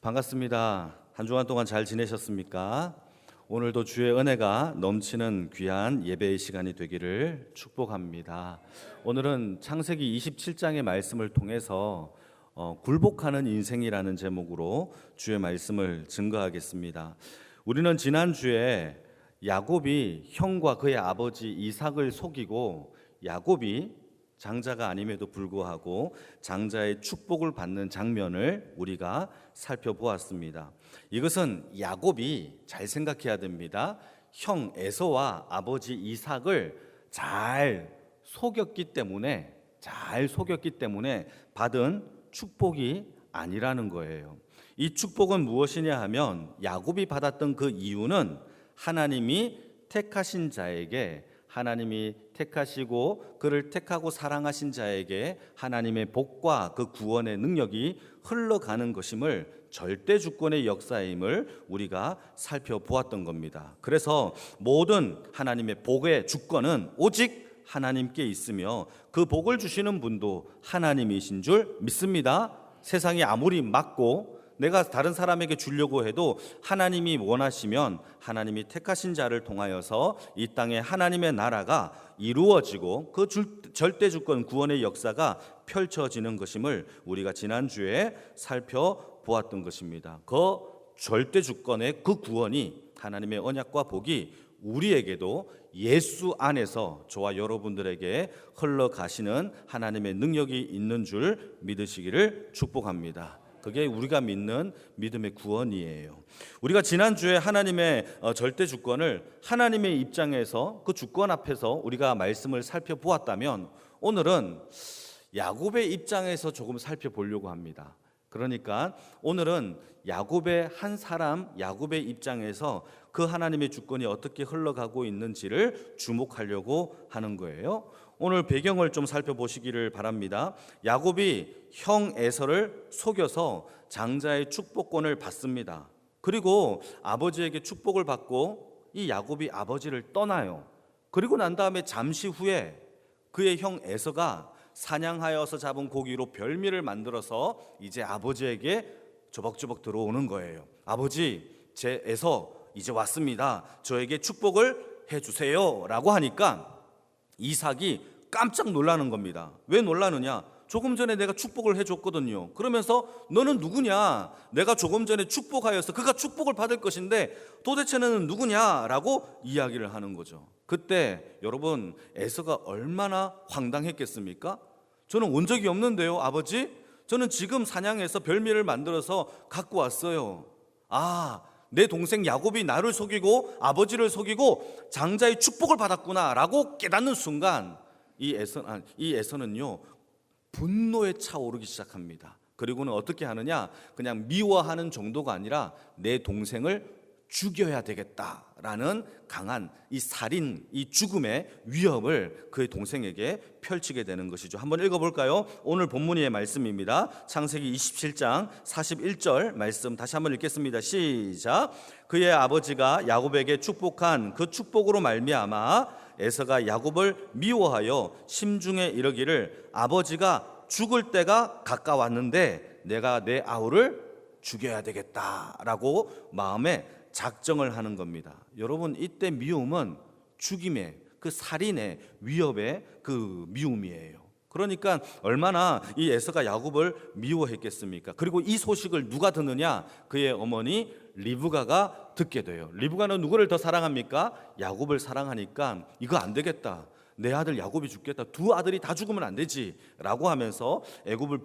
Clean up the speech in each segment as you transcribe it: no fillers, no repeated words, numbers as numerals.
반갑습니다. 한 주간 동안 잘 지내셨습니까? 오늘도 주의 은혜가 넘치는 귀한 예배의 시간이 되기를 축복합니다. 오늘은 창세기 27장의 말씀을 통해서 굴복하는 인생이라는 제목으로 주의 말씀을 증거하겠습니다. 우리는 지난주에 야곱이 형과 그의 아버지 이삭을 속이고 야곱이 장자가 아님에도 불구하고 장자의 축복을 받는 장면을 우리가 살펴보았습니다. 이것은 야곱이 잘 생각해야 됩니다. 형 에서와 아버지 이삭을 잘 속였기 때문에 받은 축복이 아니라는 거예요. 이 축복은 무엇이냐 하면 야곱이 받았던 그 이유는 하나님이 택하신 자에게, 하나님이 택하시고 그를 택하고 사랑하신 자에게 하나님의 복과 그 구원의 능력이 흘러가는 것임을, 절대 주권의 역사임을 우리가 살펴보았던 겁니다. 그래서 모든 하나님의 복의 주권은 오직 하나님께 있으며 그 복을 주시는 분도 하나님이신 줄 믿습니다. 세상이 아무리 막고 내가 다른 사람에게 주려고 해도 하나님이 원하시면 하나님이 택하신 자를 통하여서 이 땅에 하나님의 나라가 이루어지고 그 절대 주권 구원의 역사가 펼쳐지는 것임을 우리가 지난주에 살펴보았던 것입니다. 그 절대 주권의 그 구원이, 하나님의 언약과 복이 우리에게도 예수 안에서 저와 여러분들에게 흘러가시는 하나님의 능력이 있는 줄 믿으시기를 축복합니다. 그게 우리가 믿는 믿음의 구원이에요. 우리가 지난주에 하나님의 절대 주권을 하나님의 입장에서, 그 주권 앞에서 우리가 말씀을 살펴보았다면, 오늘은 야곱의 입장에서 조금 살펴보려고 합니다. 그러니까 오늘은 야곱의 한 사람, 야곱의 입장에서 그 하나님의 주권이 어떻게 흘러가고 있는지를 주목하려고 하는 거예요. 오늘 배경을 좀 살펴보시기를 바랍니다. 야곱이 형 에서를 속여서 장자의 축복권을 받습니다. 그리고 아버지에게 축복을 받고 이 야곱이 아버지를 떠나요. 그리고 난 다음에 잠시 후에 그의 형 에서가 사냥하여서 잡은 고기로 별미를 만들어서 이제 아버지에게 조벅조벅 들어오는 거예요. 아버지, 제 에서 이제 왔습니다. 저에게 축복을 해주세요 라고 하니까 이삭이 깜짝 놀라는 겁니다. 왜 놀라느냐? 조금 전에 내가 축복을 해줬거든요. 그러면서 너는 누구냐? 내가 조금 전에 축복하여서 그가 축복을 받을 것인데 도대체 너는 누구냐? 라고 이야기를 하는 거죠. 그때 여러분, 에서가 얼마나 황당했겠습니까? 저는 온 적이 없는데요, 아버지? 저는 지금 사냥해서 별미를 만들어서 갖고 왔어요. 내 동생 야곱이 나를 속이고 아버지를 속이고 장자의 축복을 받았구나 라고 깨닫는 순간 이 에서는요, 분노에 차오르기 시작합니다. 그리고는 어떻게 하느냐? 그냥 미워하는 정도가 아니라 내 동생을 죽여야 되겠다라는 강한 이 살인, 이 죽음의 위협을 그의 동생에게 펼치게 되는 것이죠. 한번 읽어볼까요? 오늘 본문의 말씀입니다. 창세기 27장 41절 말씀 다시 한번 읽겠습니다. 시작. 그의 아버지가 야곱에게 축복한 그 축복으로 말미암아 에서가 야곱을 미워하여 심중에 이르기를 아버지가 죽을 때가 가까웠는데 내가 내 아우를 죽여야 되겠다라고 마음에 작정을 하는 겁니다. 여러분, 이때 미움은 죽임의, 그 살인의 위협의 그 미움이에요. 그러니까 얼마나 이 에서가 야곱을 미워했겠습니까? 그리고 이 소식을 누가 듣느냐? 그의 어머니 리브가가 듣게 돼요. 리브가는 누구를 더 사랑합니까? 야곱을 사랑하니까 이거 안 되겠다, 내 아들 야곱이 죽겠다, 두 아들이 다 죽으면 안 되지 라고 하면서 야곱을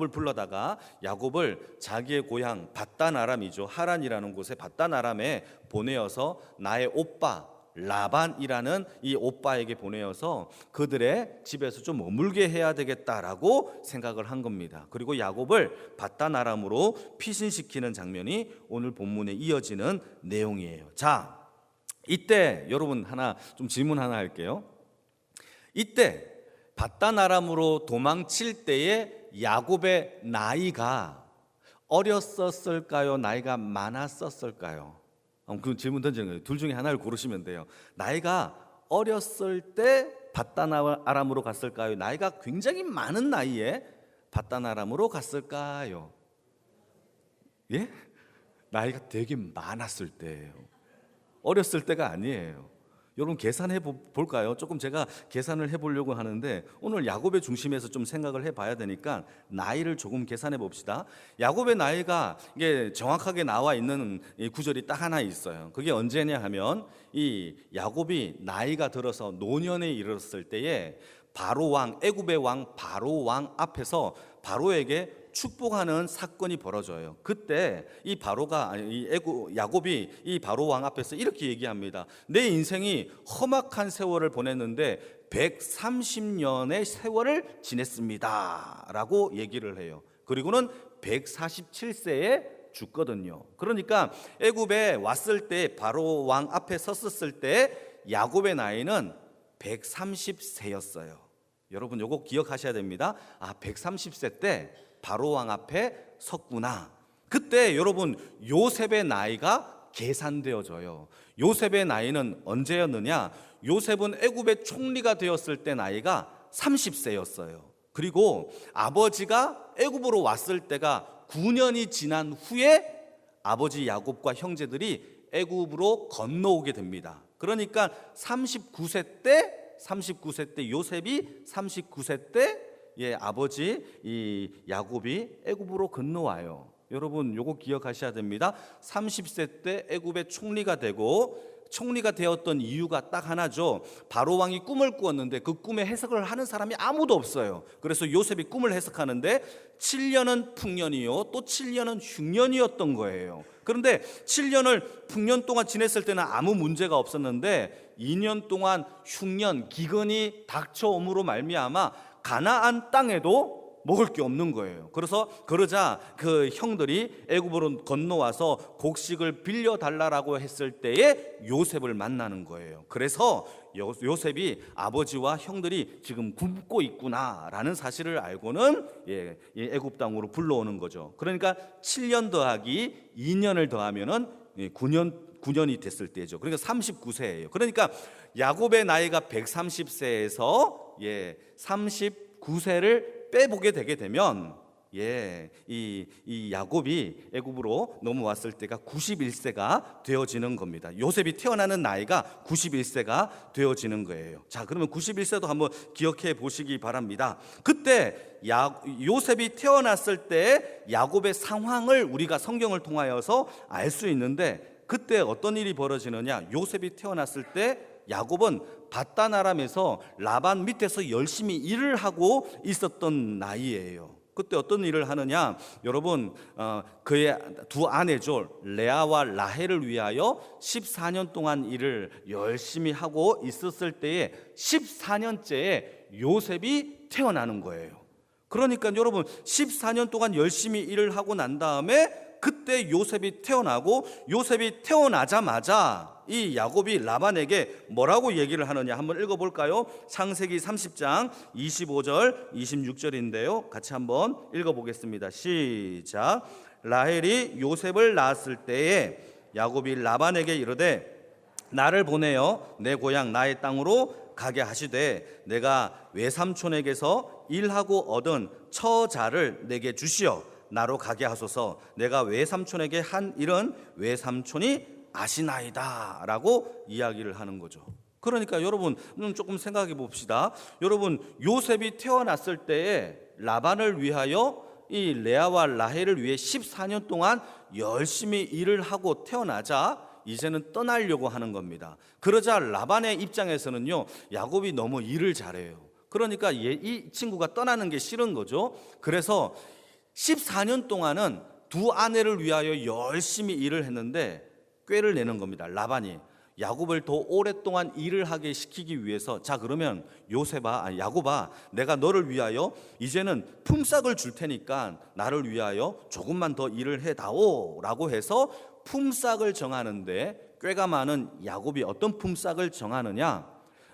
불러다가 야곱을 자기의 고향 밧단 아람이죠, 하란이라는 곳에 밧단 아람에 보내어서 나의 오빠 라반이라는 이 오빠에게 보내어서 그들의 집에서 좀 머물게 해야 되겠다라고 생각을 한 겁니다. 그리고 야곱을 밧단 아람으로 피신시키는 장면이 오늘 본문에 이어지는 내용이에요. 자, 이때 여러분 좀 질문 하나 할게요. 이때 밧단 아람으로 도망칠 때의 야곱의 나이가 어렸었을까요? 나이가 많았었을까요? 그 질문 던지는 거예요. 둘 중에 하나를 고르시면 돼요. 나이가 어렸을 때 밧단 아람으로 갔을까요? 나이가 굉장히 많은 나이에 밧단 아람으로 갔을까요? 예? 나이가 되게 많았을 때예요. 어렸을 때가 아니에요. 여러분 계산해 볼까요? 조금 제가 계산을 해보려고 하는데 오늘 야곱의 중심에서 좀 생각을 해봐야 되니까 나이를 조금 계산해 봅시다. 야곱의 나이가 이게 정확하게 나와 있는 이 구절이 딱 하나 있어요. 그게 언제냐 하면 이 야곱이 나이가 들어서 노년에 이르렀을 때에 바로 왕, 애굽의 왕 바로 왕 앞에서 바로에게 축복하는 사건이 벌어져요. 그때 이 바로가 야곱이 이 바로 왕 앞에서 이렇게 얘기합니다. 내 인생이 험악한 세월을 보냈는데 130년의 세월을 지냈습니다 라고 얘기를 해요. 그리고는 147세에 죽거든요. 그러니까 애굽에 왔을 때 바로 왕 앞에 섰을 때 야곱의 나이는 130세였어요. 여러분 요거 기억하셔야 됩니다. 130세 때 바로 왕 앞에 섰구나. 그때 여러분 요셉의 나이가 계산되어져요. 요셉의 나이는 언제였느냐? 요셉은 애굽의 총리가 되었을 때 나이가 30세였어요. 그리고 아버지가 애굽으로 왔을 때가 9년이 지난 후에 아버지 야곱과 형제들이 애굽으로 건너오게 됩니다. 그러니까 39세 때 요셉이 39세 때 아버지 이 야곱이 애굽으로 건너와요. 여러분 요거 기억하셔야 됩니다. 30세 때 애굽의 총리가 되고 총리가 되었던 이유가 딱 하나죠. 바로 왕이 꿈을 꾸었는데 그 꿈의 해석을 하는 사람이 아무도 없어요. 그래서 요셉이 꿈을 해석하는데 7년은 풍년이요 또 7년은 흉년이었던 거예요. 그런데 7년을 풍년 동안 지냈을 때는 아무 문제가 없었는데 2년 동안 흉년 기근이 닥쳐옴으로 말미암아 가나안 땅에도 먹을 게 없는 거예요. 그러자 그 형들이 애굽으로 건너와서 곡식을 빌려 달라라고 했을 때에 요셉을 만나는 거예요. 그래서 요셉이 아버지와 형들이 지금 굶고 있구나라는 사실을 알고는 애굽 땅으로 불러오는 거죠. 그러니까 7년 더하기 2년을 더하면은 9년이 됐을 때죠. 그러니까 39세예요. 그러니까 야곱의 나이가 130세에서 39세를 빼보게 되게 되면 이 야곱이 애굽으로 넘어왔을 때가 91세가 되어지는 겁니다. 요셉이 태어나는 나이가 91세가 되어지는 거예요. 자, 그러면 91세도 한번 기억해 보시기 바랍니다. 그때 요셉이 태어났을 때 야곱의 상황을 우리가 성경을 통하여서 알 수 있는데 그때 어떤 일이 벌어지느냐? 요셉이 태어났을 때 야곱은 밧단 아람에서 라반 밑에서 열심히 일을 하고 있었던 나이예요. 그때 어떤 일을 하느냐? 여러분 그의 두 아내죠 레아와 라헬을 위하여 14년 동안 일을 열심히 하고 있었을 때에 14년째에 요셉이 태어나는 거예요. 그러니까 여러분 14년 동안 열심히 일을 하고 난 다음에 그때 요셉이 태어나고 요셉이 태어나자마자 이 야곱이 라반에게 뭐라고 얘기를 하느냐 한번 읽어볼까요? 창세기 30장 25절 26절인데요 같이 한번 읽어보겠습니다. 시작. 라헬이 요셉을 낳았을 때에 야곱이 라반에게 이르되 나를 보내어 내 고향 나의 땅으로 가게 하시되 내가 외삼촌에게서 일하고 얻은 처자를 내게 주시어 나로 가게 하소서. 내가 외삼촌에게 한 일은 외삼촌이 아시나이다 라고 이야기를 하는 거죠. 그러니까 여러분 조금 생각해 봅시다. 여러분 요셉이 태어났을 때에 라반을 위하여 이 레아와 라헬을 위해 14년 동안 열심히 일을 하고 태어나자 이제는 떠나려고 하는 겁니다. 그러자 라반의 입장에서는요 야곱이 너무 일을 잘해요. 그러니까 이 친구가 떠나는 게 싫은 거죠. 그래서 14년 동안은 두 아내를 위하여 열심히 일을 했는데 꾀를 내는 겁니다. 라반이 야곱을 더 오랫동안 일을 하게 시키기 위해서 자 그러면 야곱아 내가 너를 위하여 이제는 품삯을 줄 테니까 나를 위하여 조금만 더 일을 해다오 라고 해서 품삯을 정하는데 꾀가 많은 야곱이 어떤 품삯을 정하느냐?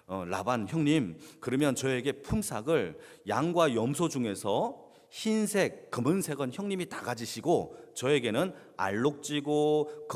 라반 형님 그러면 저에게 품삯을 양과 염소 중에서 흰색, 검은색은 형님이 다 가지시고 저에게는 알록지고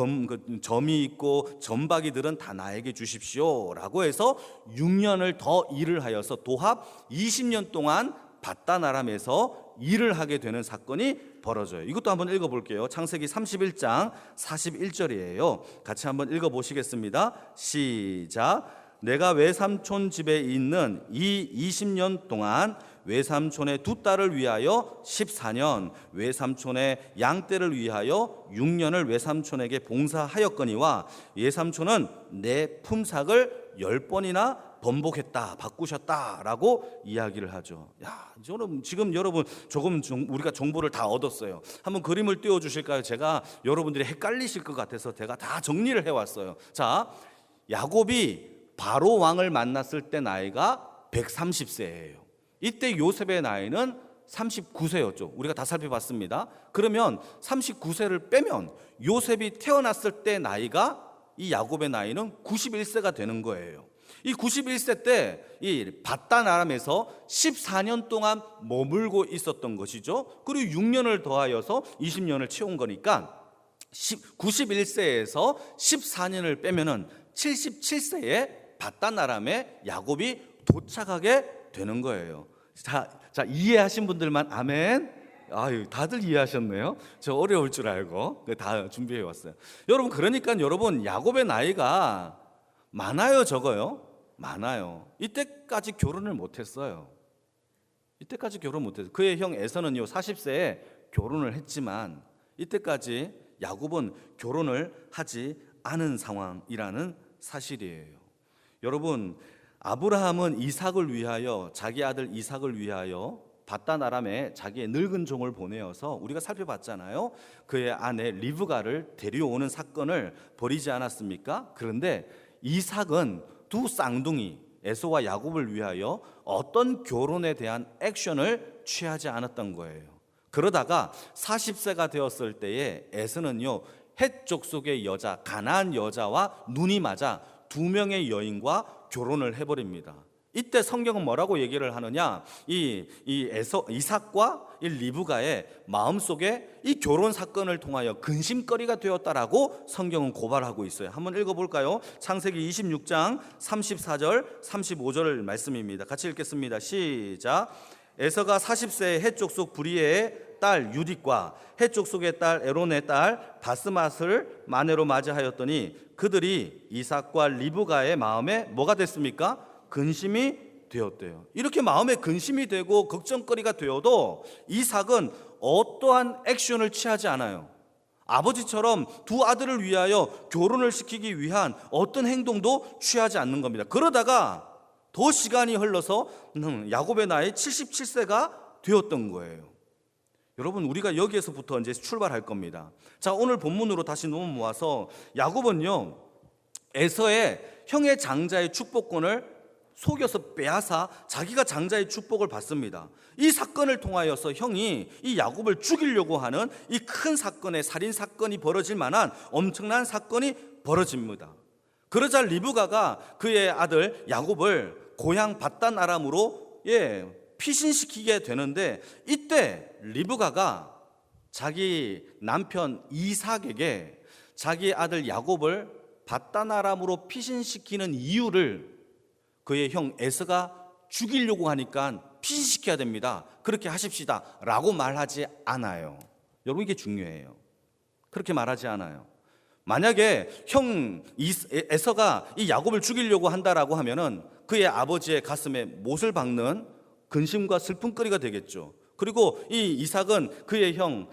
점이 있고 점박이들은 다 나에게 주십시오 라고 해서 6년을 더 일을 하여서 도합 20년 동안 밧단 아람에서 일을 하게 되는 사건이 벌어져요. 이것도 한번 읽어볼게요. 창세기 31장 41절이에요. 같이 한번 읽어보시겠습니다. 시작. 내가 외삼촌 집에 있는 이 20년 동안 외삼촌의 두 딸을 위하여 14년, 외삼촌의 양떼를 위하여 6년을 외삼촌에게 봉사하였거니와 외삼촌은 내 품삯을 10번이나 번복했다, 바꾸셨다라고 이야기를 하죠. 야, 지금 여러분 조금 우리가 정보를 다 얻었어요. 한번 그림을 띄워 주실까요? 제가 여러분들이 헷갈리실 것 같아서 제가 다 정리를 해왔어요. 자, 야곱이 바로 왕을 만났을 때 나이가 130세예요. 이때 요셉의 나이는 39세였죠. 우리가 다 살펴봤습니다. 그러면 39세를 빼면 요셉이 태어났을 때 나이가, 이 야곱의 나이는 91세가 되는 거예요. 이 91세 때 이 바단 아람에서 14년 동안 머물고 있었던 것이죠. 그리고 6년을 더하여서 20년을 채운 거니까 91세에서 14년을 빼면은 77세에 바단 아람에 야곱이 도착하게 되는 거예요. 자, 이해하신 분들만 아멘. 아유, 다들 이해하셨네요. 저 어려울 줄 알고 다 준비해 왔어요. 여러분, 그러니까 여러분, 야곱의 나이가 많아요, 적어요? 많아요. 이때까지 결혼을 못했어요. 이때까지 결혼 못했어요. 그의 형 에서는요 40세에 결혼을 했지만 이때까지 야곱은 결혼을 하지 않은 상황이라는 사실이에요. 여러분, 아브라함은 이삭을 위하여, 자기 아들 이삭을 위하여 바단 아람에 자기의 늙은 종을 보내어서 우리가 살펴봤잖아요. 그의 아내 리브가를 데려오는 사건을 벌이지 않았습니까? 그런데 이삭은 두 쌍둥이 에서와 야곱을 위하여 어떤 결혼에 대한 액션을 취하지 않았던 거예요. 그러다가 40세가 되었을 때에 에서는요 헷 족속의 여자, 가나안 여자와 눈이 맞아 2명의 여인과 결혼을 해버립니다. 이때 성경은 뭐라고 얘기를 하느냐? 이삭과 이 리브가의 마음속에 이 결혼 사건을 통하여 근심거리가 되었다라고 성경은 고발하고 있어요. 한번 읽어볼까요? 창세기 26장 34절 35절 말씀입니다. 같이 읽겠습니다. 시작. 에서가 40세의 헷족속 브리에의 딸 유딕과 헷족속의 딸 에론의 딸 바스맛을 마내로 맞이하였더니 그들이 이삭과 리브가의 마음에 뭐가 됐습니까? 근심이 되었대요. 이렇게 마음에 근심이 되고 걱정거리가 되어도 이삭은 어떠한 액션을 취하지 않아요. 아버지처럼 두 아들을 위하여 결혼을 시키기 위한 어떤 행동도 취하지 않는 겁니다. 그러다가 더 시간이 흘러서 야곱의 나이 77세가 되었던 거예요. 여러분, 우리가 여기에서부터 이제 출발할 겁니다. 자, 오늘 본문으로 다시 넘어와서 야곱은요 에서의 형의 장자의 축복권을 속여서 빼앗아 자기가 장자의 축복을 받습니다. 이 사건을 통하여서 형이 이 야곱을 죽이려고 하는 이 큰 사건의 살인 사건이 벌어질 만한 엄청난 사건이 벌어집니다. 그러자 리브가가 그의 아들 야곱을 고향 바단 아람으로 피신시키게 되는데, 이때 리브가가 자기 남편 이삭에게 자기 아들 야곱을 바단 아람으로 피신시키는 이유를 그의 형 에서가 죽이려고 하니까 피신시켜야 됩니다, 그렇게 하십시다 라고 말하지 않아요. 여러분, 이게 중요해요. 그렇게 말하지 않아요. 만약에 형 에서가 이 야곱을 죽이려고 한다라고 하면은 그의 아버지의 가슴에 못을 박는 근심과 슬픔거리가 되겠죠. 그리고 이 이삭은 그의 형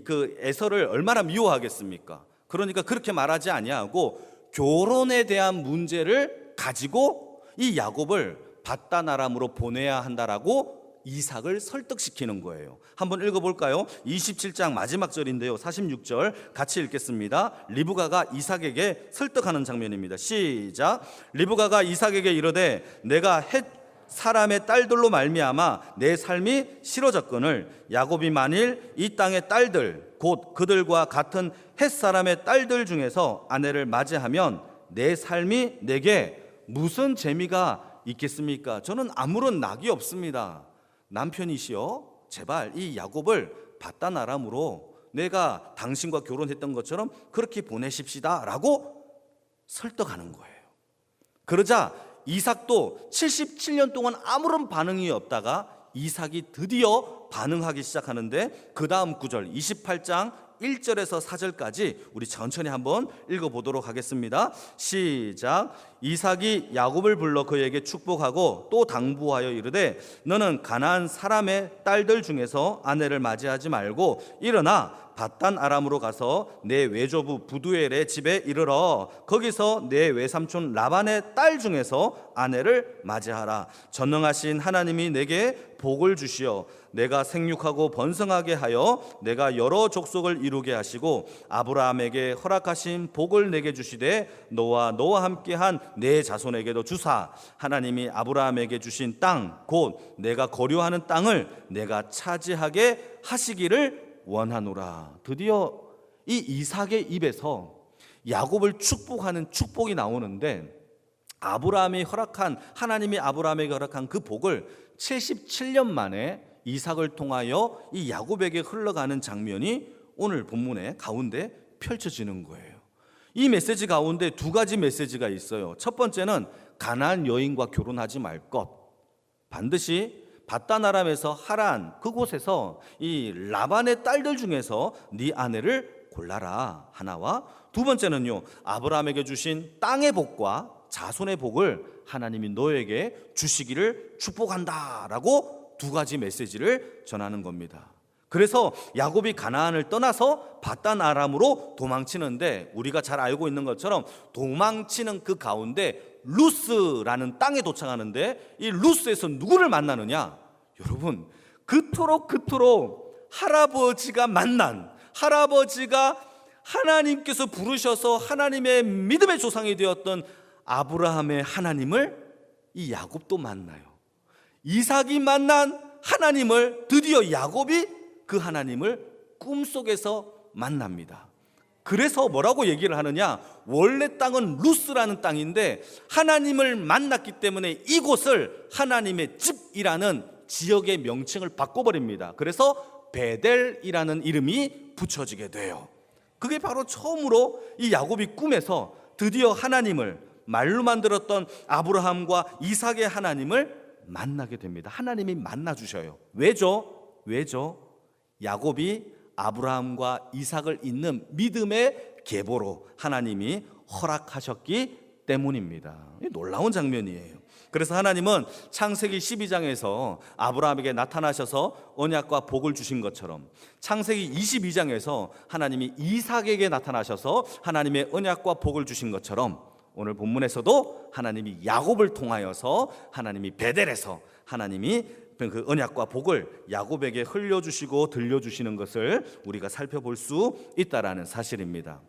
그 에서를 얼마나 미워하겠습니까? 그러니까 그렇게 말하지 아니하고 결혼에 대한 문제를 가지고 이 야곱을 바단 아람으로 보내야 한다라고 이삭을 설득시키는 거예요. 한번 읽어볼까요? 27장 마지막 절인데요 46절 같이 읽겠습니다. 리브가가 이삭에게 설득하는 장면입니다. 시작. 리브가가 이삭에게 이르되 내가 헷 사람의 딸들로 말미암아 내 삶이 싫어졌거늘 야곱이 만일 이 땅의 딸들 곧 그들과 같은 헷 사람의 딸들 중에서 아내를 맞이하면 내 삶이 내게 무슨 재미가 있겠습니까? 저는 아무런 낙이 없습니다. 남편이시여, 제발 이 야곱을 바단 아람으로 내가 당신과 결혼했던 것처럼 그렇게 보내십시다 라고 설득하는 거예요. 그러자 이삭도 77년 동안 아무런 반응이 없다가 이삭이 드디어 반응하기 시작하는데 그 다음 구절 28장 1절에서 4절까지 우리 천천히 한번 읽어보도록 하겠습니다. 시작. 이삭이 야곱을 불러 그에게 축복하고 또 당부하여 이르되 너는 가나안 사람의 딸들 중에서 아내를 맞이하지 말고 일어나 밧단 아람으로 가서 내 외조부 부두엘의 집에 이르러 거기서 내 외삼촌 라반의 딸 중에서 아내를 맞이하라. 전능하신 하나님이 내게 복을 주시어 내가 생육하고 번성하게 하여 내가 여러 족속을 이루게 하시고 아브라함에게 허락하신 복을 내게 주시되 너와 함께한 내 자손에게도 주사 하나님이 아브라함에게 주신 땅 곧 내가 거류하는 땅을 내가 차지하게 하시기를 원하노라. 드디어 이 이삭의 입에서 야곱을 축복하는 축복이 나오는데 하나님이 아브라함에게 허락한 그 복을 77년 만에 이삭을 통하여 이 야곱에게 흘러가는 장면이 오늘 본문의 가운데 펼쳐지는 거예요. 이 메시지 가운데 두 가지 메시지가 있어요. 첫 번째는 가나안 여인과 결혼하지 말 것. 반드시 밧단 아람에서 하란 그곳에서 이 라반의 딸들 중에서 네 아내를 골라라 하나와, 두 번째는요 아브라함에게 주신 땅의 복과 자손의 복을 하나님이 너에게 주시기를 축복한다라고 두 가지 메시지를 전하는 겁니다. 그래서 야곱이 가나안을 떠나서 밧단 아람으로 도망치는데 우리가 잘 알고 있는 것처럼 도망치는 그 가운데 루스라는 땅에 도착하는데 이 루스에서 누구를 만나느냐? 여러분, 그토록 할아버지가 하나님께서 부르셔서 하나님의 믿음의 조상이 되었던 아브라함의 하나님을 이 야곱도 만나요. 이삭이 만난 하나님을 드디어 야곱이 그 하나님을 꿈속에서 만납니다. 그래서 뭐라고 얘기를 하느냐? 원래 땅은 루스라는 땅인데 하나님을 만났기 때문에 이곳을 하나님의 집이라는 지역의 명칭을 바꿔버립니다. 그래서 베델이라는 이름이 붙여지게 돼요. 그게 바로 처음으로 이 야곱이 꿈에서 드디어 하나님을, 말로만 들었던 아브라함과 이삭의 하나님을 만나게 됩니다. 하나님이 만나주셔요. 왜죠? 야곱이 아브라함과 이삭을 잇는 믿음의 계보로 하나님이 허락하셨기 때문입니다. 놀라운 장면이에요. 그래서 하나님은 창세기 12장에서 아브라함에게 나타나셔서 언약과 복을 주신 것처럼 창세기 22장에서 하나님이 이삭에게 나타나셔서 하나님의 언약과 복을 주신 것처럼 오늘 본문에서도 하나님이 야곱을 통하여서 하나님이 베델에서 하나님이 그 언약과 복을 야곱에게 흘려주시고 들려주시는 것을 우리가 살펴볼 수 있다라는 사실입니다.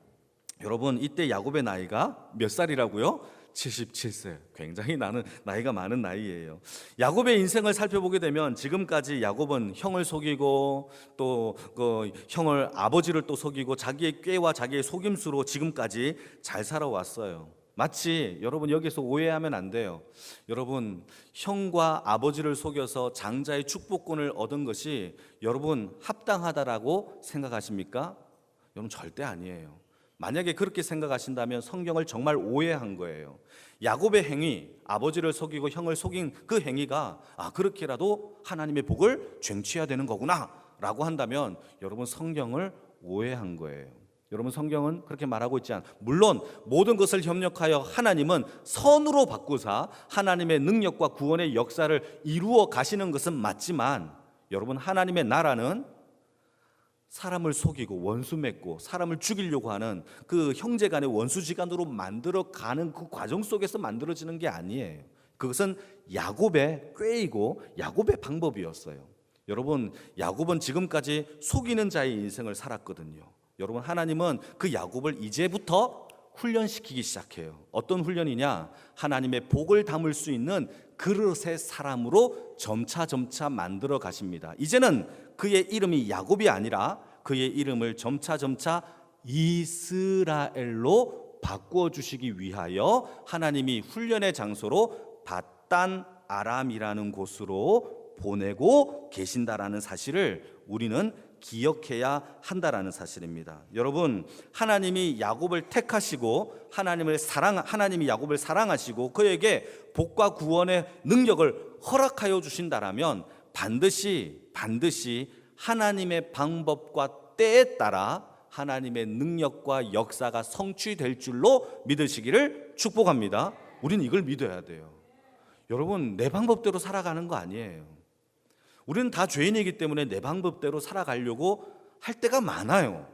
여러분, 이때 야곱의 나이가 몇 살이라고요? 77세. 굉장히 나이가 많은 나이예요. 야곱의 인생을 살펴보게 되면 지금까지 야곱은 형을 속이고 또 그 형을 아버지를 또 속이고 자기의 꾀와 자기의 속임수로 지금까지 잘 살아왔어요. 마치 여러분 여기서 오해하면 안 돼요. 여러분, 형과 아버지를 속여서 장자의 축복권을 얻은 것이 여러분 합당하다라고 생각하십니까? 여러분 절대 아니에요. 만약에 그렇게 생각하신다면 성경을 정말 오해한 거예요. 야곱의 행위, 아버지를 속이고 형을 속인 그 행위가 그렇게라도 하나님의 복을 쟁취해야 되는 거구나 라고 한다면 여러분 성경을 오해한 거예요. 여러분, 성경은 그렇게 말하고 있지 않아요. 물론 모든 것을 협력하여 하나님은 선으로 바꾸사 하나님의 능력과 구원의 역사를 이루어 가시는 것은 맞지만 여러분, 하나님의 나라는 사람을 속이고 원수 맺고 사람을 죽이려고 하는 그 형제간의 원수지간으로 만들어가는 그 과정 속에서 만들어지는 게 아니에요. 그것은 야곱의 꾀이고 야곱의 방법이었어요. 여러분, 야곱은 지금까지 속이는 자의 인생을 살았거든요. 여러분, 하나님은 그 야곱을 이제부터 훈련시키기 시작해요. 어떤 훈련이냐? 하나님의 복을 담을 수 있는 그릇의 사람으로 점차 만들어 가십니다. 이제는 그의 이름이 야곱이 아니라 그의 이름을 점차 이스라엘로 바꾸어 주시기 위하여 하나님이 훈련의 장소로 밧단 아람이라는 곳으로 보내고 계신다라는 사실을 우리는 기억해야 한다라는 사실입니다. 여러분, 하나님이 야곱을 택하시고 하나님이 야곱을 사랑하시고 그에게 복과 구원의 능력을 허락하여 주신다라면 반드시 하나님의 방법과 때에 따라 하나님의 능력과 역사가 성취될 줄로 믿으시기를 축복합니다. 우리는 이걸 믿어야 돼요. 여러분, 내 방법대로 살아가는 거 아니에요. 우리는 다 죄인이기 때문에 내 방법대로 살아가려고 할 때가 많아요.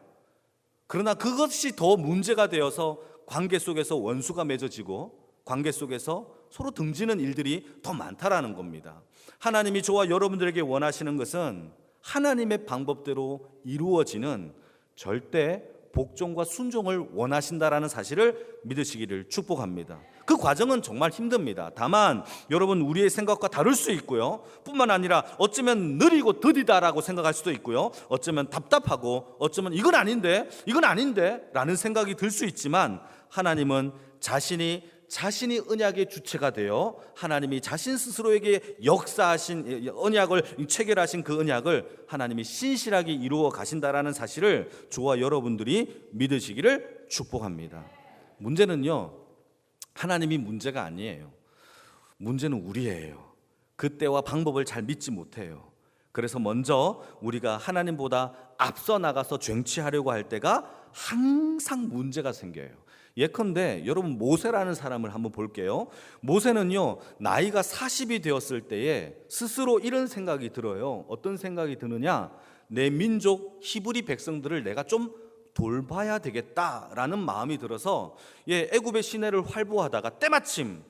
그러나 그것이 더 문제가 되어서 관계 속에서 원수가 맺어지고 관계 속에서 서로 등지는 일들이 더 많다라는 겁니다. 하나님이 저와 여러분들에게 원하시는 것은 하나님의 방법대로 이루어지는 절대 복종과 순종을 원하신다라는 사실을 믿으시기를 축복합니다. 그 과정은 정말 힘듭니다. 다만 여러분, 우리의 생각과 다를 수 있고요, 뿐만 아니라 어쩌면 느리고 더디다라고 생각할 수도 있고요, 어쩌면 답답하고 어쩌면 이건 아닌데 라는 생각이 들 수 있지만, 하나님은 자신이 언약의 주체가 되어 하나님이 자신 스스로에게 역사하신 언약을 체결하신 그 언약을 하나님이 신실하게 이루어 가신다라는 사실을 저와 여러분들이 믿으시기를 축복합니다. 문제는요, 하나님이 문제가 아니에요. 문제는 우리예요. 그때와 방법을 잘 믿지 못해요. 그래서 먼저 우리가 하나님보다 앞서 나가서 쟁취하려고 할 때가 항상 문제가 생겨요. 예컨대 여러분, 모세라는 사람을 한번 볼게요. 모세는요, 나이가 40이 되었을 때에 스스로 이런 생각이 들어요. 어떤 생각이 드느냐, 내 민족 히브리 백성들을 내가 좀 돌봐야 되겠다라는 마음이 들어서 애굽의 시내를 활보하다가 때마침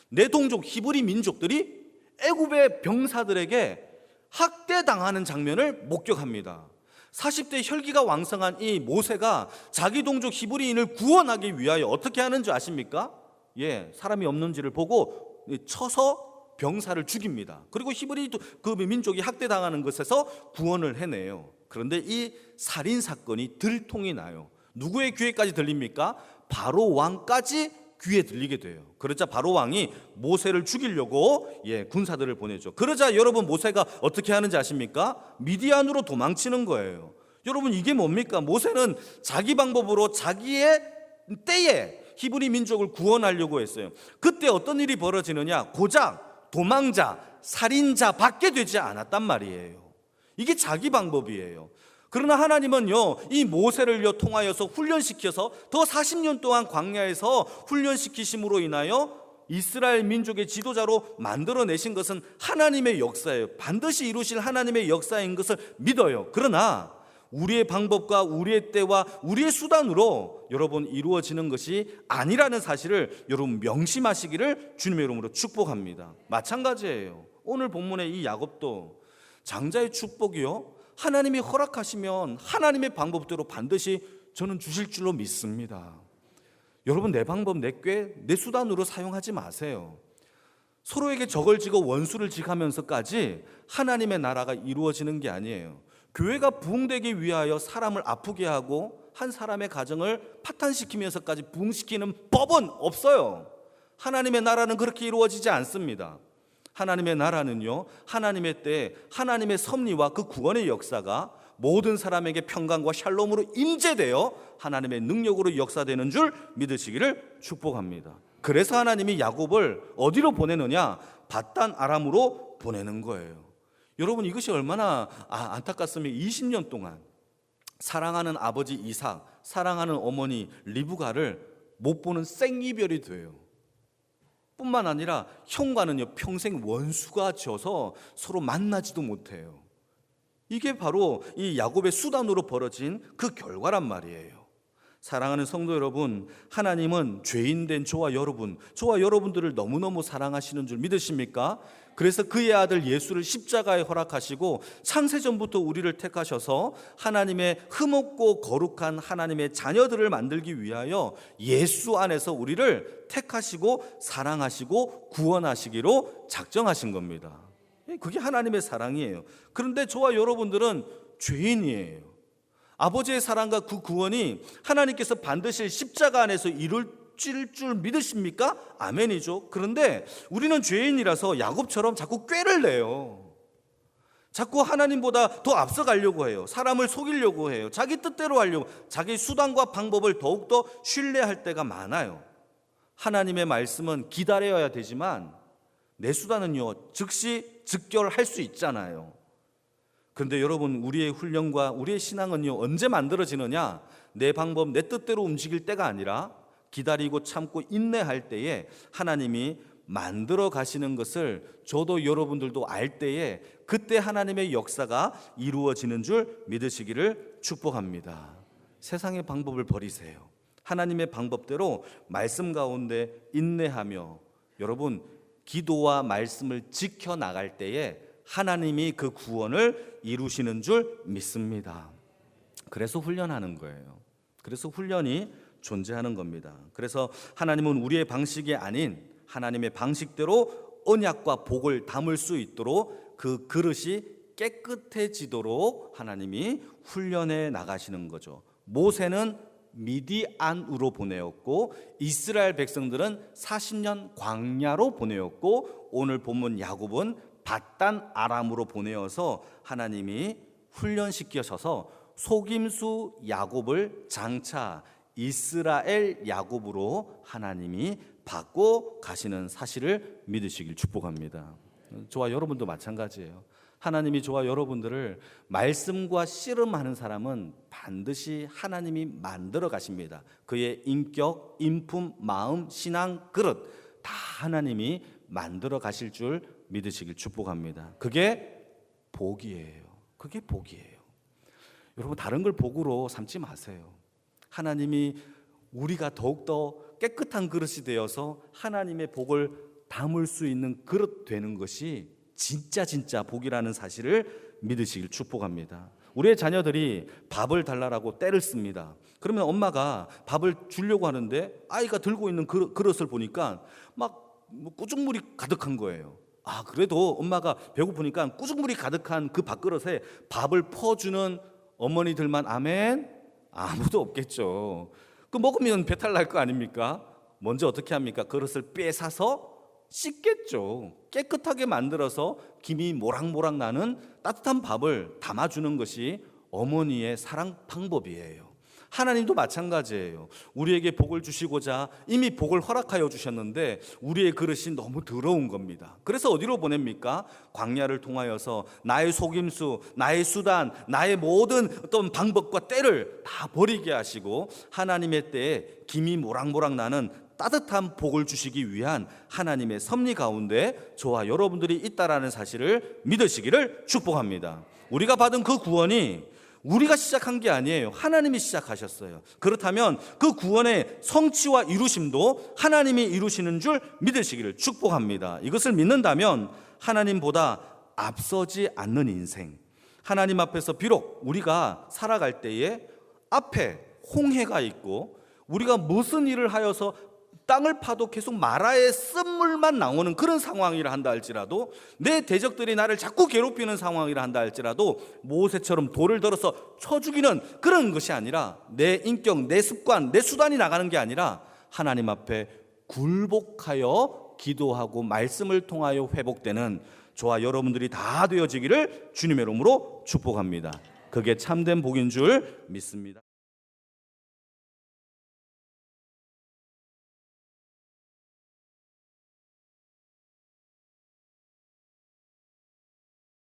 내 동족 히브리 민족들이 애굽의 병사들에게 학대당하는 장면을 목격합니다. 40대 혈기가 왕성한 이 모세가 자기 동족 히브리인을 구원하기 위하여 어떻게 하는지 아십니까? 사람이 없는지를 보고 쳐서 병사를 죽입니다. 그리고 히브리 그 민족이 학대당하는 것에서 구원을 해내요. 그런데 이 살인 사건이 들통이 나요. 누구의 귀에까지 들립니까? 바로 왕까지 귀에 들리게 돼요. 그러자 바로 왕이 모세를 죽이려고 군사들을 보내죠. 그러자 여러분, 모세가 어떻게 하는지 아십니까? 미디안으로 도망치는 거예요. 여러분, 이게 뭡니까? 모세는 자기 방법으로 자기의 때에 히브리 민족을 구원하려고 했어요. 그때 어떤 일이 벌어지느냐? 고작 도망자, 살인자 밖에 되지 않았단 말이에요. 이게 자기 방법이에요. 그러나 하나님은요, 이 모세를요 통하여서 훈련시켜서 더 40년 동안 광야에서 훈련시키심으로 인하여 이스라엘 민족의 지도자로 만들어내신 것은 하나님의 역사예요. 반드시 이루실 하나님의 역사인 것을 믿어요. 그러나 우리의 방법과 우리의 때와 우리의 수단으로 여러분 이루어지는 것이 아니라는 사실을 여러분 명심하시기를 주님의 이름으로 축복합니다. 마찬가지예요. 오늘 본문의 이 야곱도 장자의 축복이요, 하나님이 허락하시면 하나님의 방법대로 반드시 저는 주실 줄로 믿습니다. 여러분, 내 방법, 내 꾀, 내 수단으로 사용하지 마세요. 서로에게 적을 지고 원수를 지가면서까지 하나님의 나라가 이루어지는 게 아니에요. 교회가 부흥되기 위하여 사람을 아프게 하고 한 사람의 가정을 파탄시키면서까지 부흥시키는 법은 없어요. 하나님의 나라는 그렇게 이루어지지 않습니다. 하나님의 나라는요, 하나님의 때에 하나님의 섭리와 그 구원의 역사가 모든 사람에게 평강과 샬롬으로 임재되어 하나님의 능력으로 역사되는 줄 믿으시기를 축복합니다. 그래서 하나님이 야곱을 어디로 보내느냐? 밧단 아람으로 보내는 거예요. 여러분, 이것이 얼마나 안타깝습니까? 20년 동안 사랑하는 아버지 이삭, 사랑하는 어머니 리브가를 못 보는 생이별이 돼요. 뿐만 아니라 형과는요 평생 원수가 져서 서로 만나지도 못해요. 이게 바로 이 야곱의 수단으로 벌어진 그 결과란 말이에요. 사랑하는 성도 여러분, 하나님은 죄인된 저와 여러분들을 너무너무 사랑하시는 줄 믿으십니까? 그래서 그의 아들 예수를 십자가에 허락하시고 창세전부터 우리를 택하셔서 하나님의 흠없고 거룩한 하나님의 자녀들을 만들기 위하여 예수 안에서 우리를 택하시고 사랑하시고 구원하시기로 작정하신 겁니다. 그게 하나님의 사랑이에요. 그런데 저와 여러분들은 죄인이에요. 아버지의 사랑과 그 구원이 하나님께서 반드시 십자가 안에서 이룰 줄 믿으십니까? 아멘이죠. 그런데 우리는 죄인이라서 야곱처럼 자꾸 꾀를 내요. 자꾸 하나님보다 더 앞서가려고 해요. 사람을 속이려고 해요. 자기 뜻대로 하려고, 자기 수단과 방법을 더욱더 신뢰할 때가 많아요. 하나님의 말씀은 기다려야 되지만 내 수단은요 즉시 즉결할 수 있잖아요. 그런데 여러분, 우리의 훈련과 우리의 신앙은요, 언제 만들어지느냐? 내 방법, 내 뜻대로 움직일 때가 아니라 기다리고 참고 인내할 때에 하나님이 만들어 가시는 것을 저도 여러분들도 알 때에 그때 하나님의 역사가 이루어지는 줄 믿으시기를 축복합니다. 세상의 방법을 버리세요. 하나님의 방법대로 말씀 가운데 인내하며 여러분, 기도와 말씀을 지켜나갈 때에 하나님이 그 구원을 이루시는 줄 믿습니다. 그래서 훈련하는 거예요. 그래서 훈련이 존재하는 겁니다. 그래서 하나님은 우리의 방식이 아닌 하나님의 방식대로 언약과 복을 담을 수 있도록 그 그릇이 깨끗해지도록 하나님이 훈련해 나가시는 거죠. 모세는 미디안으로 보내었고 이스라엘 백성들은 40년 광야로 보내었고 오늘 본문 야곱은 밧단 아람으로 보내어서 하나님이 훈련시키셔서 속임수 야곱을 장차 이스라엘 야곱으로 하나님이 바꿔 가시는 사실을 믿으시길 축복합니다. 저와 여러분도 마찬가지예요. 하나님이 저와 여러분들을 말씀과 씨름하는 사람은 반드시 하나님이 만들어 가십니다. 그의 인격, 인품, 마음, 신앙, 그릇 다 하나님이 만들어 가실 줄 믿으시길 축복합니다. 그게 복이에요. 그게 복이에요. 여러분, 다른 걸 복으로 삼지 마세요. 하나님이 우리가 더욱더 깨끗한 그릇이 되어서 하나님의 복을 담을 수 있는 그릇 되는 것이 진짜 복이라는 사실을 믿으시길 축복합니다. 우리의 자녀들이 밥을 달라고 떼를 씁니다. 그러면 엄마가 밥을 주려고 하는데 아이가 들고 있는 그릇을 보니까 막 꾸중물이 가득한 거예요. 그래도 엄마가 배고프니까 꾸중물이 가득한 그 밥그릇에 밥을 퍼주는 어머니들만 아멘? 아무도 없겠죠. 그 먹으면 배탈 날 거 아닙니까? 먼저 어떻게 합니까? 그릇을 빼사서 씻겠죠. 깨끗하게 만들어서 김이 모락모락 나는 따뜻한 밥을 담아주는 것이 어머니의 사랑 방법이에요. 하나님도 마찬가지예요. 우리에게 복을 주시고자 이미 복을 허락하여 주셨는데 우리의 그릇이 너무 더러운 겁니다. 그래서 어디로 보냅니까? 광야를 통하여서 나의 속임수, 나의 수단, 나의 모든 어떤 방법과 때를 다 버리게 하시고 하나님의 때에 김이 모락모락 나는 따뜻한 복을 주시기 위한 하나님의 섭리 가운데 저와 여러분들이 있다라는 사실을 믿으시기를 축복합니다. 우리가 받은 그 구원이 우리가 시작한 게 아니에요. 하나님이 시작하셨어요. 그렇다면 그 구원의 성취와 이루심도 하나님이 이루시는 줄 믿으시기를 축복합니다. 이것을 믿는다면 하나님보다 앞서지 않는 인생, 하나님 앞에서 비록 우리가 살아갈 때에 앞에 홍해가 있고 우리가 무슨 일을 하여서 땅을 파도 계속 마라의 쓴물만 나오는 그런 상황이라 한다 할지라도 내 대적들이 나를 자꾸 괴롭히는 상황이라 한다 할지라도 모세처럼 돌을 들어서 쳐 죽이는 그런 것이 아니라 내 인격, 내 습관, 내 수단이 나가는 게 아니라 하나님 앞에 굴복하여 기도하고 말씀을 통하여 회복되는 저와 여러분들이 다 되어지기를 주님의 이름으로 축복합니다. 그게 참된 복인 줄 믿습니다.